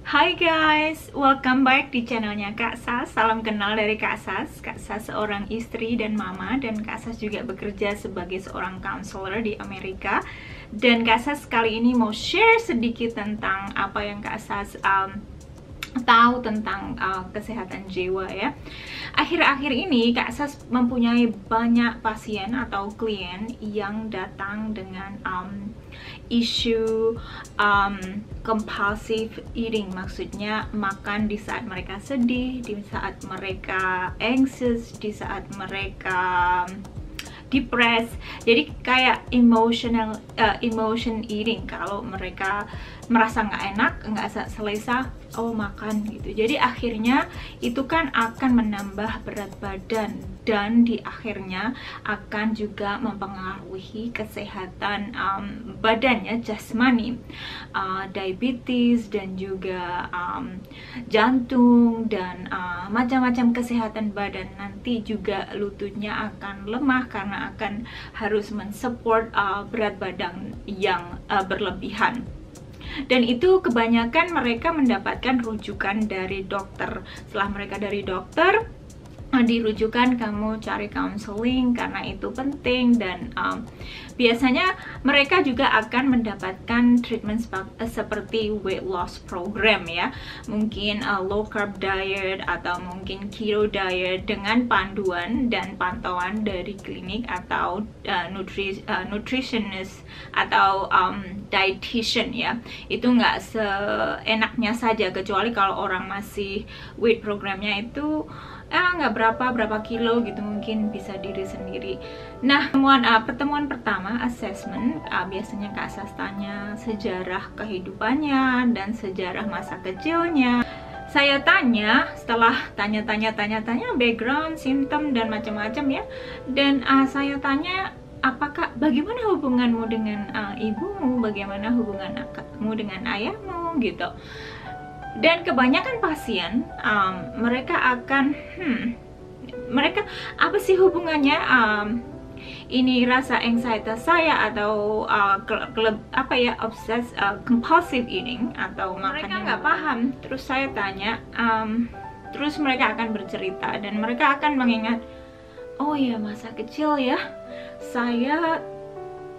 Hai guys, welcome back di channelnya Kak Sas. Salam kenal dari Kak Sas. Kak Sas seorang istri dan mama, dan Kak Sas juga bekerja sebagai seorang counselor di Amerika. Dan Kak Sas kali ini mau share sedikit tentang apa yang Kak Sas tahu tentang kesehatan jiwa ya. Akhir-akhir ini Kak Sas mempunyai banyak pasien atau klien yang datang dengan isu compulsive eating, maksudnya makan di saat mereka sedih, di saat mereka anxious, di saat mereka depressed. Jadi kayak emotion eating. Kalau mereka merasa nggak enak, nggak selesa, oh makan gitu. Jadi akhirnya itu kan akan menambah berat badan, dan di akhirnya akan juga mempengaruhi kesehatan badannya, jasmani, diabetes, dan juga jantung, dan macam-macam kesehatan badan. Nanti juga lututnya akan lemah karena akan harus mensupport berat badan yang berlebihan. Dan itu kebanyakan mereka mendapatkan rujukan dari dokter. Setelah mereka dari dokter, dirujukan kamu cari counseling karena itu penting. Dan biasanya mereka juga akan mendapatkan treatment seperti weight loss program ya, mungkin low carb diet atau mungkin keto diet dengan panduan dan pantauan dari klinik atau nutritionist atau dietitian ya. Itu nggak seenaknya saja, kecuali kalau orang masih weight programnya itu nggak berapa kilo gitu, mungkin bisa diri sendiri. Nah, pertemuan pertama assessment, biasanya Kak Sas tanya sejarah kehidupannya dan sejarah masa kecilnya. Saya tanya, setelah tanya background, simptom, dan macam-macam ya. Dan saya tanya, bagaimana hubunganmu dengan ibumu, bagaimana hubunganmu dengan ayahmu gitu. Dan kebanyakan pasien mereka akan mereka apa sih hubungannya ini rasa anxiety saya atau compulsive eating atau mereka nggak paham. Terus saya tanya, terus mereka akan bercerita dan mereka akan mengingat, oh ya, masa kecil ya, saya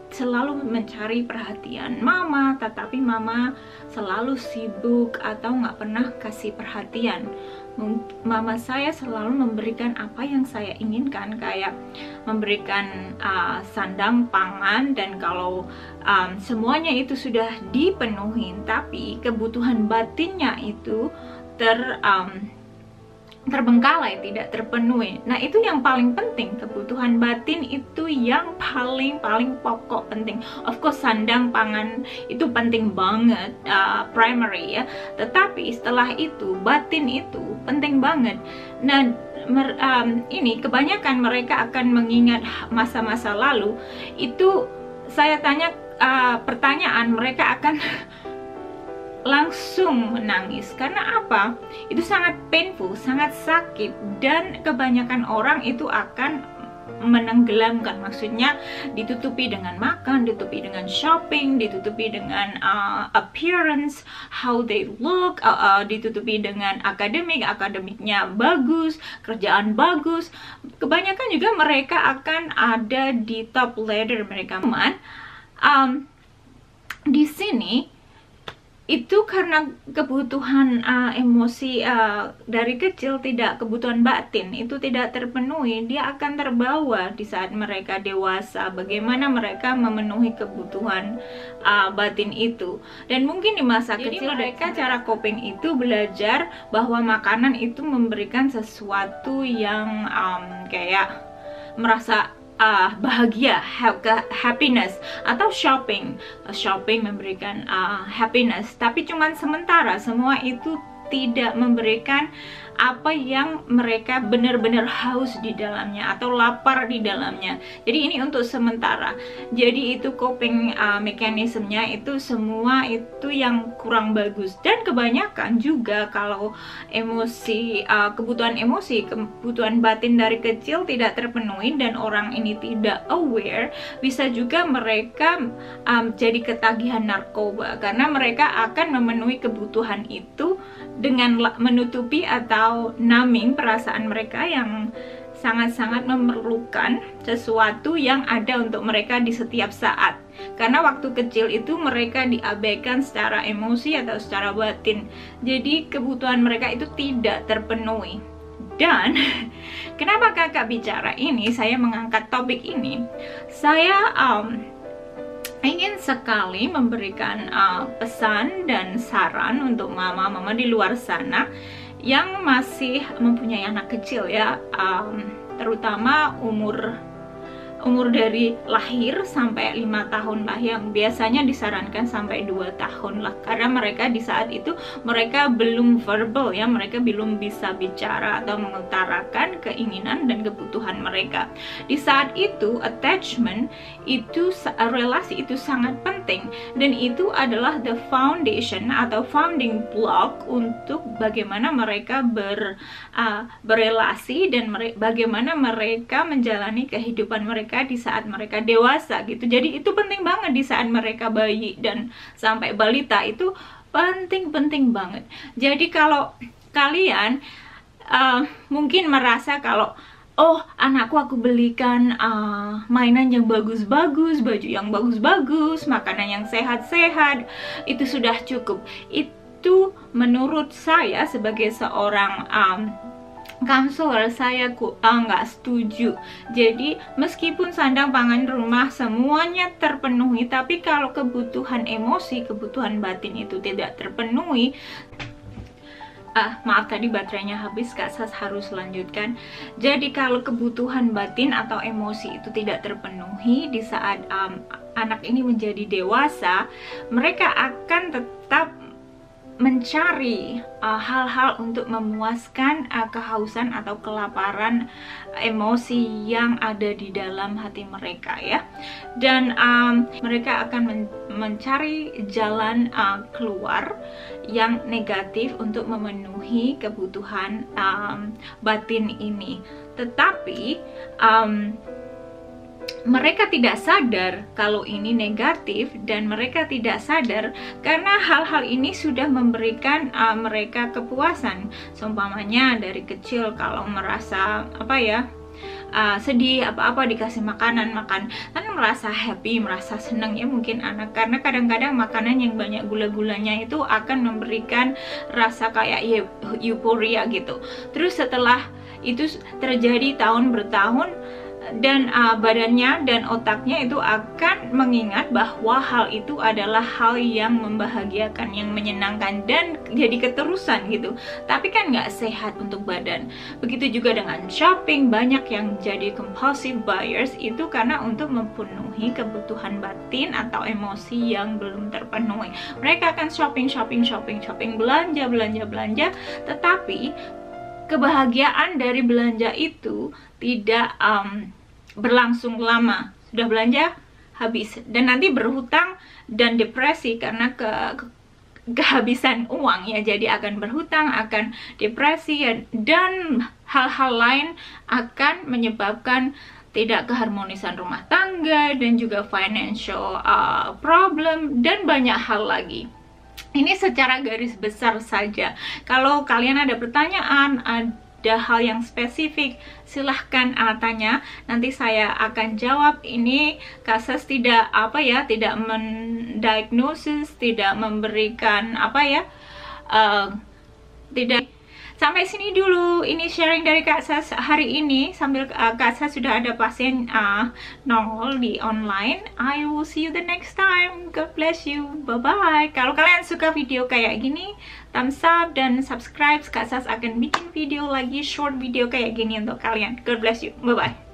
selalu mencari perhatian mama, tetapi mama selalu sibuk atau nggak pernah kasih perhatian. Mama saya selalu memberikan apa yang saya inginkan, kayak memberikan sandang, pangan, dan kalau semuanya itu sudah dipenuhi, tapi kebutuhan batinnya itu terbengkalai, tidak terpenuhi. Nah, itu yang paling penting. Kebutuhan batin itu yang paling pokok, penting. Of course, sandang, pangan itu penting banget, primary ya. Tetapi setelah itu, batin itu penting banget. Nah, ini kebanyakan mereka akan mengingat masa-masa lalu. Itu saya tanya pertanyaan, mereka akan langsung menangis. Karena apa? Itu sangat painful, sangat sakit, dan kebanyakan orang itu akan menenggelamkan, maksudnya ditutupi dengan makan, ditutupi dengan shopping, ditutupi dengan appearance, how they look, ditutupi dengan akademiknya bagus, kerjaan bagus. Kebanyakan juga mereka akan ada di top ladder mereka. Di sini itu karena kebutuhan emosi dari kecil, kebutuhan batin itu tidak terpenuhi, dia akan terbawa di saat mereka dewasa. Bagaimana mereka memenuhi kebutuhan batin itu. Dan mungkin di masa kecil mereka cara coping itu belajar bahwa makanan itu memberikan sesuatu yang kayak merasa bahagia, happiness, atau shopping memberikan happiness, tapi cuman sementara. Semua itu tidak memberikan apa yang mereka benar-benar haus di dalamnya atau lapar di dalamnya. Jadi ini untuk sementara. Jadi itu coping mekanismenya itu semua itu yang kurang bagus. Dan kebanyakan juga kalau emosi, kebutuhan batin dari kecil tidak terpenuhi dan orang ini tidak aware, bisa juga mereka jadi ketagihan narkoba, karena mereka akan memenuhi kebutuhan itu dengan menutupi atau numbing perasaan mereka yang sangat-sangat memerlukan sesuatu yang ada untuk mereka di setiap saat. Karena waktu kecil itu mereka diabaikan secara emosi atau secara batin, jadi kebutuhan mereka itu tidak terpenuhi. Dan kenapa kakak bicara ini, saya mengangkat topik ini, saya ingin sekali memberikan pesan dan saran untuk mama-mama di luar sana yang masih mempunyai anak kecil ya, terutama umur dari lahir sampai 5 tahun lah, yang biasanya disarankan sampai 2 tahun lah, karena mereka di saat itu mereka belum verbal ya, mereka belum bisa bicara atau mengutarakan keinginan dan kebutuhan mereka. Di saat itu attachment itu, relasi itu sangat penting, dan itu adalah the foundation atau founding block untuk bagaimana mereka berrelasi dan bagaimana mereka menjalani kehidupan mereka di saat mereka dewasa gitu. Jadi itu penting banget di saat mereka bayi dan sampai balita, itu penting banget. Jadi kalau kalian mungkin merasa kalau oh, anakku aku belikan mainan yang bagus-bagus, baju yang bagus-bagus, makanan yang sehat-sehat, itu sudah cukup. Itu menurut saya sebagai seorang counselor, saya nggak setuju. Jadi meskipun sandang pangan rumah semuanya terpenuhi, tapi kalau kebutuhan emosi, kebutuhan batin itu tidak terpenuhi, maaf tadi baterainya habis, Kak Sas harus lanjutkan. Jadi kalau kebutuhan batin atau emosi itu tidak terpenuhi di saat anak ini menjadi dewasa, mereka akan tetap mencari hal-hal untuk memuaskan kehausan atau kelaparan emosi yang ada di dalam hati mereka ya. Dan mereka akan mencari jalan keluar yang negatif untuk memenuhi kebutuhan batin ini. Tetapi mereka tidak sadar kalau ini negatif, dan mereka tidak sadar karena hal-hal ini sudah memberikan mereka kepuasan. Seumpamanya dari kecil kalau merasa sedih apa-apa dikasih makanan, makan kan merasa happy, merasa senang ya mungkin anak, karena kadang-kadang makanan yang banyak gula-gulanya itu akan memberikan rasa kayak euforia gitu. Terus setelah itu terjadi tahun bertahun, dan badannya dan otaknya itu akan mengingat bahwa hal itu adalah hal yang membahagiakan, yang menyenangkan, dan jadi keterusan gitu. Tapi kan nggak sehat untuk badan. Begitu juga dengan shopping, banyak yang jadi compulsive buyers itu karena untuk memenuhi kebutuhan batin atau emosi yang belum terpenuhi. Mereka akan shopping, belanja, tetapi kebahagiaan dari belanja itu tidak berlangsung lama. Sudah belanja, habis, dan nanti berhutang dan depresi karena kehabisan uang ya. Jadi akan berhutang, akan depresi, dan hal-hal lain akan menyebabkan tidak keharmonisan rumah tangga, dan juga financial problem, dan banyak hal lagi. Ini secara garis besar saja. Kalau kalian ada pertanyaan, ada hal yang spesifik, silahkan tanya. Nanti saya akan jawab. Ini Kak Sas tidak tidak mendiagnosis, tidak memberikan tidak. Sampai sini dulu, ini sharing dari Kak Sas hari ini. Sambil Kak Sas sudah ada pasien nongol di online. I will see you the next time. God bless you. Bye-bye. Kalau kalian suka video kayak gini, thumbs up dan subscribe. Kak Sas akan bikin video lagi, short video kayak gini untuk kalian. God bless you. Bye-bye.